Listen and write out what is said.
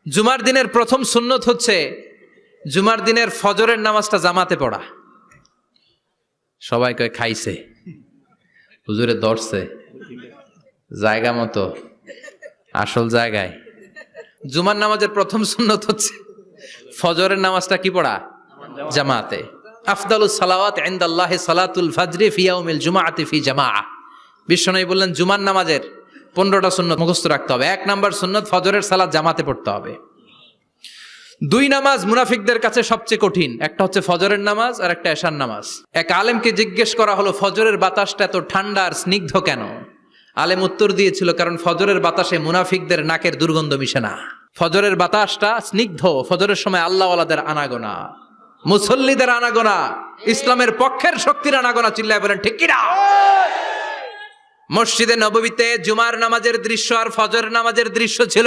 জুমার দিনের প্রথম সুন্নত হচ্ছে জুমার দিনের ফজরের নামাজটা জামাতে পড়া। সবাই কয় খাইছে, হুজুরে ধরছে জায়গা মতো, আসল জায়গায়। জুমার নামাজের প্রথম সুন্নত হচ্ছে ফজরের নামাজটা কি পড়া? জামাতে। আফদালুস সালাওয়াত ইনদাল্লাহি সালাতুল ফাজরি ফি ইয়াউমিল জুমআতি ফি জামাআ। বিশ্বনবী বললেন জুমার নামাজের 15টা সুন্নত মুখস্থ রাখতে হবে। 1 নাম্বার সুন্নত ফজরের সালাত জামাতে পড়তে হবে। 2 নামাজ মুনাফিকদের কাছে সবচেয়ে কঠিন, একটা হচ্ছে ফজরের নামাজ আর একটা এশার নামাজ। এক আলেমকে জিজ্ঞেস করা হলো ফজরের বাতাসটা এত ঠান্ডা আর স্নিগ্ধ কেন? আলেম উত্তর দিয়েছিল, কারণ ফজরের বাতাসে মুনাফিকদের নাকের দুর্গন্ধ মিশে না। ফজরের বাতাসটা স্নিগ্ধ, ফজরের সময় আল্লাহওয়ালাদের আনাগোনা, মুসল্লিদের আনাগোনা, ইসলামের পক্ষের শক্তির আনাগোনা। চিল্লায় বলেন ঠিক কিনা? মসজিদে নববীতে জুমার নামাজের দৃশ্য আর ফজরের নামাজের দৃশ্য ছিল